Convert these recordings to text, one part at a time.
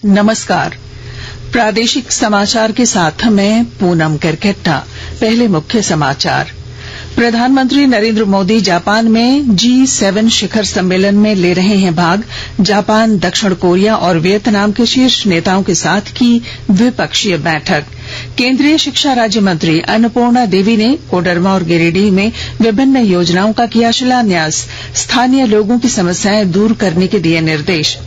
नमस्कार। प्रादेशिक समाचार के साथ मैं पूनम करकेट्टा। पहले मुख्य समाचार। प्रधानमंत्री नरेंद्र मोदी जापान में G7 शिखर सम्मेलन में ले रहे हैं भाग। जापान, दक्षिण कोरिया और वियतनाम के शीर्ष नेताओं के साथ की द्विपक्षीय बैठक। केंद्रीय शिक्षा राज्य मंत्री अन्नपूर्णा देवी ने कोडरमा और गिरिडीह में विभिन्न योजनाओं का किया शिलान्यास। स्थानीय लोगों की समस्याएं दूर करने के दिए निर्देश।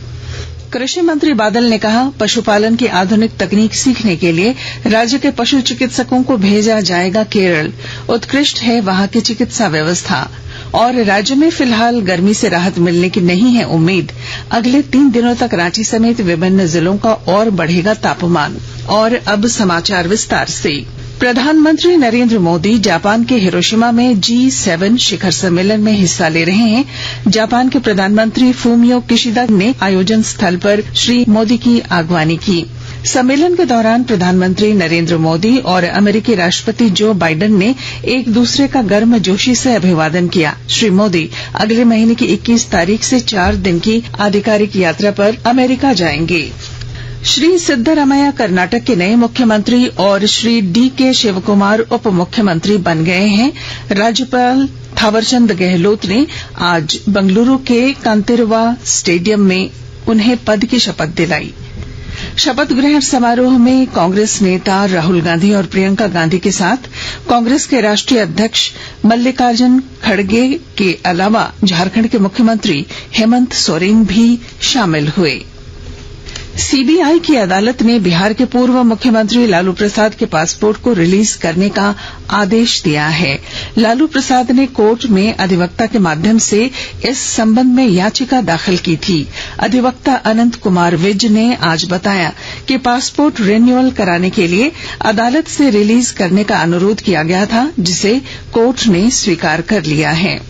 कृषि मंत्री बादल ने कहा, पशुपालन की आधुनिक तकनीक सीखने के लिए राज्य के पशु चिकित्सकों को भेजा जाएगा केरल। उत्कृष्ट है वहां की चिकित्सा व्यवस्था। और राज्य में फिलहाल गर्मी से राहत मिलने की नहीं है उम्मीद। अगले 3 दिनों तक रांची समेत विभिन्न जिलों का और बढ़ेगा तापमान। और अब समाचार विस्तार से। प्रधानमंत्री नरेंद्र मोदी जापान के हिरोशिमा में G7 शिखर सम्मेलन में हिस्सा ले रहे हैं। जापान के प्रधानमंत्री फूमियो किशिदा ने आयोजन स्थल पर श्री मोदी की अगवानी की। सम्मेलन के दौरान प्रधानमंत्री नरेंद्र मोदी और अमेरिकी राष्ट्रपति जो बाइडेन ने एक दूसरे का गर्मजोशी से अभिवादन किया। श्री मोदी अगले महीने की 21 तारीख से 4 दिन की आधिकारिक यात्रा पर अमेरिका जाएंगे। श्री सिद्धरामैया कर्नाटक के नए मुख्यमंत्री और श्री D.K. शिवकुमार उप मुख्यमंत्री बन गए हैं। राज्यपाल थावरचंद गहलोत ने आज बंगलुरु के कांतिरवा स्टेडियम में उन्हें पद की शपथ दिलाई। शपथ ग्रहण समारोह में कांग्रेस नेता राहुल गांधी और प्रियंका गांधी के साथ कांग्रेस के राष्ट्रीय अध्यक्ष मल्लिकार्जुन खड़गे के अलावा झारखंड के मुख्यमंत्री हेमंत सोरेन भी शामिल हुए। सीबीआई की अदालत ने बिहार के पूर्व मुख्यमंत्री लालू प्रसाद के पासपोर्ट को रिलीज करने का आदेश दिया है। लालू प्रसाद ने कोर्ट में अधिवक्ता के माध्यम से इस संबंध में याचिका दाखिल की थी। अधिवक्ता अनंत कुमार विज ने आज बताया कि पासपोर्ट रिन्यूअल कराने के लिए अदालत से रिलीज करने का अनुरोध किया गया था, जिसे कोर्ट ने स्वीकार कर लिया है।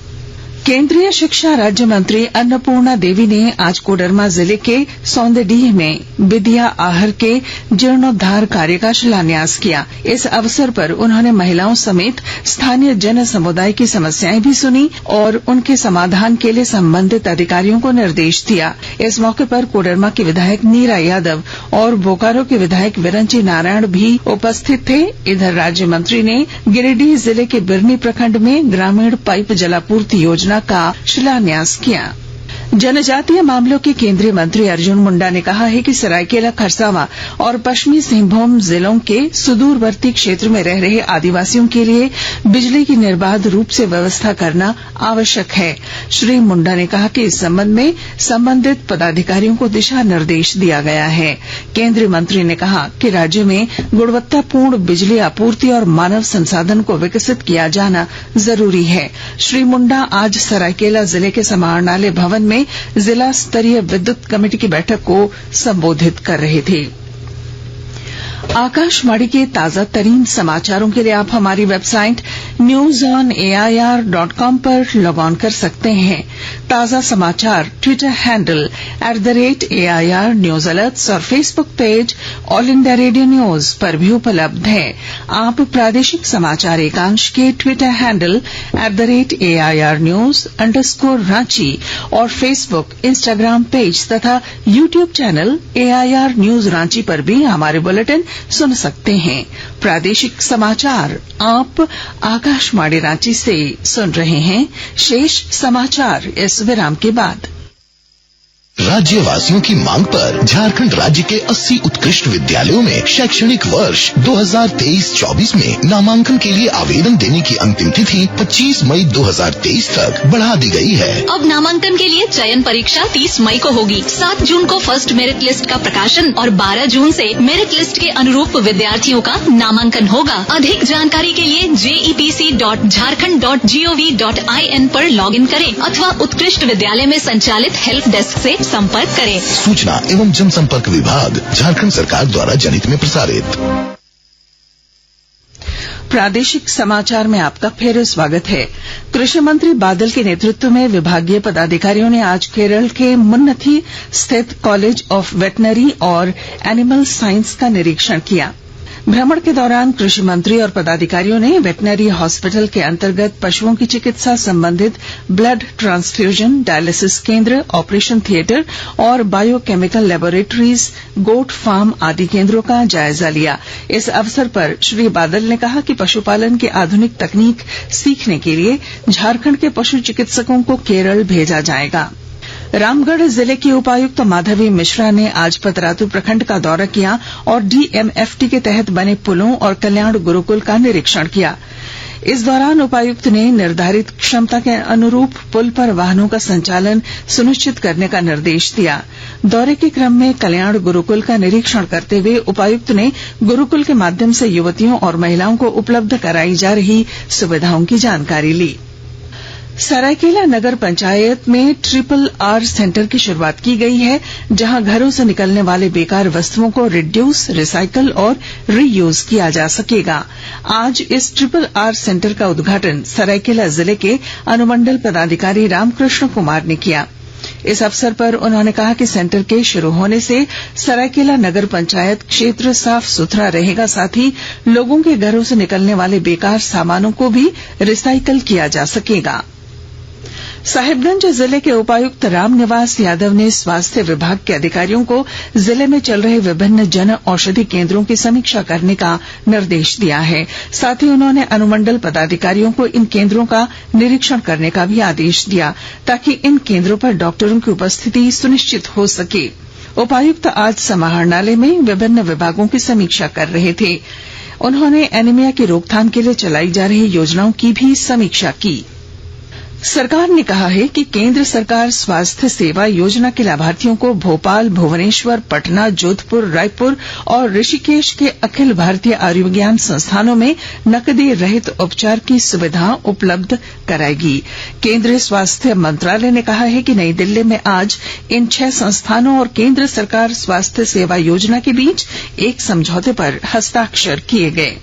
केंद्रीय शिक्षा राज्य मंत्री अन्नपूर्णा देवी ने आज कोडरमा जिले के सौंदडीह में विद्या आहर के जीर्णोद्धार कार्य का शिलान्यास किया। इस अवसर पर उन्होंने महिलाओं समेत स्थानीय जन समुदाय की समस्याएं भी सुनी और उनके समाधान के लिए संबंधित अधिकारियों को निर्देश दिया। इस मौके पर कोडरमा की विधायक नीरा यादव और बोकारो के विधायक विरंची नारायण भी उपस्थित थे। इधर राज्य मंत्री ने गिरिडीह जिले के बिरनी प्रखंड में ग्रामीण पाइप जलापूर्ति योजना का शिलान्यास किया। जनजातीय मामलों के केंद्रीय मंत्री अर्जुन मुंडा ने कहा है कि सरायकेला खरसावां और पश्चिमी सिंहभूम जिलों के सुदूरवर्ती क्षेत्र में रह रहे आदिवासियों के लिए बिजली की निर्बाध रूप से व्यवस्था करना आवश्यक है। श्री मुंडा ने कहा कि इस संबंध में संबंधित पदाधिकारियों को दिशा निर्देश दिया गया है। केंद्रीय मंत्री ने कहा कि राज्य में गुणवत्तापूर्ण बिजली आपूर्ति और मानव संसाधन को विकसित किया जाना जरूरी है। श्री मुंडा आज सरायकेला जिले के समाहरणालय भवन में जिला स्तरीय विद्युत कमेटी की बैठक को संबोधित कर रहे थे। आकाशवाणी के ताजा तरीन समाचारों के लिए आप हमारी वेबसाइट newsonair.com पर लॉग ऑन कर सकते हैं। ताजा समाचार Twitter handle @AIR news alerts और Facebook page All India Radio news पर भी उपलब्ध है। आप प्रादेशिक समाचार एकांश के ट्विटर हैंडल @AIR news_रांची और फेसबुक, इंस्टाग्राम पेज तथा YouTube channel AIR news Ranchi पर भी हमारे बुलेटिन सुन सकते हैं। प्रादेशिक समाचार आप आकाशवाणी रांची से सुन रहे हैं। शेष समाचार इस विराम के बाद। राज्यवासियों की मांग पर झारखंड राज्य के 80 उत्कृष्ट विद्यालयों में शैक्षणिक वर्ष 2023-24 में नामांकन के लिए आवेदन देने की अंतिम तिथि 25 मई 2023 तक बढ़ा दी गई है। अब नामांकन के लिए चयन परीक्षा 30 मई को होगी। 7 जून को फर्स्ट मेरिट लिस्ट का प्रकाशन और 12 जून से मेरिट लिस्ट के अनुरूप विद्यार्थियों का नामांकन होगा। अधिक जानकारी के लिए jepc.jharkhand.gov.in पर लॉगिन करें अथवा उत्कृष्ट विद्यालय में संचालित हेल्प डेस्क से संपर्क करें। सूचना एवं जनसंपर्क विभाग झारखंड सरकार द्वारा जनहित में प्रसारित। प्रादेशिक समाचार में आपका फिर स्वागत है। कृषि मंत्री बादल के नेतृत्व में विभागीय पदाधिकारियों ने आज केरल के मुन्नथी स्थित कॉलेज ऑफ वेटनरी और एनिमल साइंस का निरीक्षण किया। भ्रमण के दौरान कृषि मंत्री और पदाधिकारियों ने वेटनरी हॉस्पिटल के अंतर्गत पशुओं की चिकित्सा संबंधित ब्लड ट्रांसफ्यूजन, डायलिसिस केंद्र, ऑपरेशन थिएटर और बायोकेमिकल लेबोरेटरीज, गोट फार्म आदि केंद्रों का जायजा लिया। इस अवसर पर श्री बादल ने कहा कि पशुपालन की आधुनिक तकनीक सीखने के लिए झारखंड के पशु चिकित्सकों को केरल भेजा जाएगा। रामगढ़ जिले की उपायुक्त माधवी मिश्रा ने आज पतरातू प्रखंड का दौरा किया और डीएमएफटी के तहत बने पुलों और कल्याण गुरुकुल का निरीक्षण किया। इस दौरान उपायुक्त ने निर्धारित क्षमता के अनुरूप पुल पर वाहनों का संचालन सुनिश्चित करने का निर्देश दिया। दौरे के क्रम में कल्याण गुरुकुल का निरीक्षण करते हुए उपायुक्त ने गुरुकुल के माध्यम से युवतियों और महिलाओं को उपलब्ध कराई जा रही सुविधाओं की जानकारी ली। सरायकेला नगर पंचायत में RRR सेंटर की शुरुआत की गई है, जहां घरों से निकलने वाले बेकार वस्तुओं को रिड्यूस, रिसाइकल और रीयूज किया जा सकेगा। आज इस RRR सेंटर का उद्घाटन सरायकेला जिले के अनुमंडल पदाधिकारी रामकृष्ण कुमार ने किया। इस अवसर पर उन्होंने कहा कि सेंटर के शुरू होने से सरायकेला नगर पंचायत क्षेत्र साफ सुथरा रहेगा, साथ ही लोगों के घरों से निकलने वाले बेकार सामानों को भी रिसाइकल किया जा सकेगा। साहिबगंज जिले के उपायुक्त रामनिवास यादव ने स्वास्थ्य विभाग के अधिकारियों को जिले में चल रहे विभिन्न जन औषधि केंद्रों की समीक्षा करने का निर्देश दिया है। साथ ही उन्होंने अनुमंडल पदाधिकारियों को इन केंद्रों का निरीक्षण करने का भी आदेश दिया, ताकि इन केंद्रों पर डॉक्टरों की उपस्थिति सुनिश्चित हो सके। उपायुक्त आज समाहरणालय में विभिन्न विभागों की समीक्षा कर रहे थे। उन्होंने एनीमिया की रोकथाम के लिए चलाई जा रही योजनाओं की भी समीक्षा की। सरकार ने कहा है कि केंद्र सरकार स्वास्थ्य सेवा योजना के लाभार्थियों को भोपाल, भुवनेश्वर, पटना, जोधपुर, रायपुर और ऋषिकेश के अखिल भारतीय आयुर्विज्ञान संस्थानों में नकदी रहित उपचार की सुविधा उपलब्ध कराएगी। केंद्रीय स्वास्थ्य मंत्रालय ने कहा है कि नई दिल्ली में आज इन 6 संस्थानों और केंद्र सरकार स्वास्थ्य सेवा योजना के बीच एक समझौते पर हस्ताक्षर किए गए।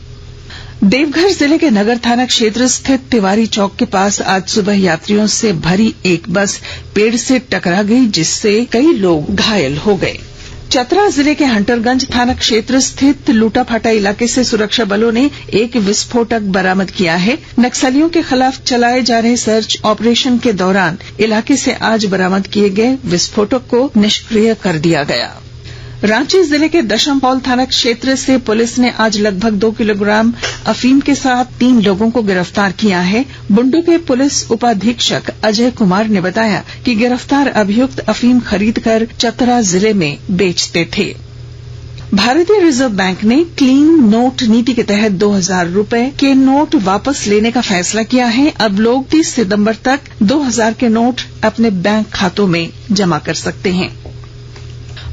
देवघर जिले के नगर थाना क्षेत्र स्थित तिवारी चौक के पास आज सुबह यात्रियों से भरी एक बस पेड़ से टकरा गई, जिससे कई लोग घायल हो गए। चतरा जिले के हंटरगंज थाना क्षेत्र स्थित लूटाफाटा इलाके से सुरक्षा बलों ने एक विस्फोटक बरामद किया है। नक्सलियों के खिलाफ चलाए जा रहे सर्च ऑपरेशन के दौरान इलाके से आज बरामद किए गए विस्फोटक को निष्क्रिय कर दिया गया। रांची जिले के दशमपौल थाना क्षेत्र से पुलिस ने आज लगभग 2 किलोग्राम अफीम के साथ 3 लोगों को गिरफ्तार किया है। बुंडू के पुलिस उपाधीक्षक अजय कुमार ने बताया कि गिरफ्तार अभियुक्त अफीम खरीदकर चतरा जिले में बेचते थे। भारतीय रिजर्व बैंक ने क्लीन नोट नीति के तहत 2000 रुपए के नोट वापस लेने का फैसला किया है। अब लोग 30 सितंबर तक 2000 के नोट अपने बैंक खातों में जमा कर सकते हैं।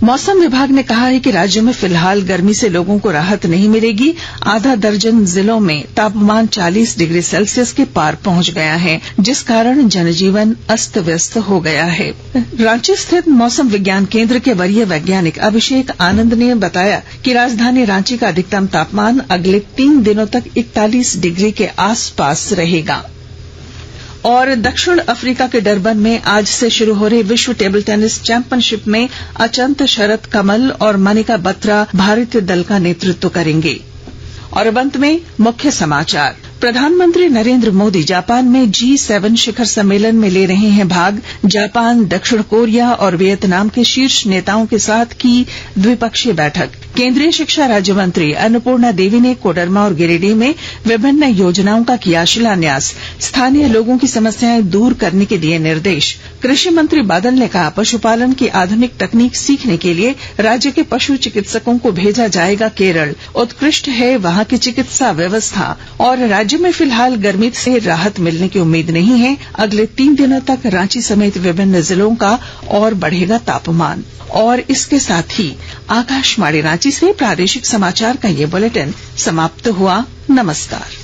मौसम विभाग ने कहा है कि राज्य में फिलहाल गर्मी से लोगों को राहत नहीं मिलेगी। आधा दर्जन जिलों में तापमान 40 डिग्री सेल्सियस के पार पहुंच गया है, जिस कारण जनजीवन अस्त व्यस्त हो गया है। रांची स्थित मौसम विज्ञान केंद्र के वरीय वैज्ञानिक अभिषेक आनंद ने बताया कि राजधानी रांची का अधिकतम तापमान अगले 3 दिनों तक 41 डिग्री के आसपास रहेगा। और दक्षिण अफ्रीका के डरबन में आज से शुरू हो रही विश्व टेबल टेनिस चैंपियनशिप में अचंत शरत कमल और मनिका बत्रा भारतीय दल का नेतृत्व करेंगे। और अब अंत में मुख्य समाचार। प्रधानमंत्री नरेंद्र मोदी जापान में G7 शिखर सम्मेलन में ले रहे हैं भाग। जापान, दक्षिण कोरिया और वियतनाम के शीर्ष नेताओं के साथ की द्विपक्षीय बैठक। केंद्रीय शिक्षा राज्य मंत्री अन्नपूर्णा देवी ने कोडरमा और गिरिडीह में विभिन्न योजनाओं का किया शिलान्यास। स्थानीय लोगों की समस्याएं दूर करने के दिए निर्देश। कृषि मंत्री बादल ने कहा पशुपालन की आधुनिक तकनीक सीखने के लिए राज्य के पशु चिकित्सकों को भेजा जाएगा केरल। उत्कृष्ट है वहां की चिकित्सा व्यवस्था। और राज्य में फिलहाल गर्मी से राहत मिलने की उम्मीद नहीं है। अगले 3 दिनों तक रांची समेत विभिन्न जिलों का और बढ़ेगा तापमान। और इसके साथ ही आकाशवाणी रांची से प्रादेशिक समाचार का ये बुलेटिन समाप्त हुआ। नमस्कार।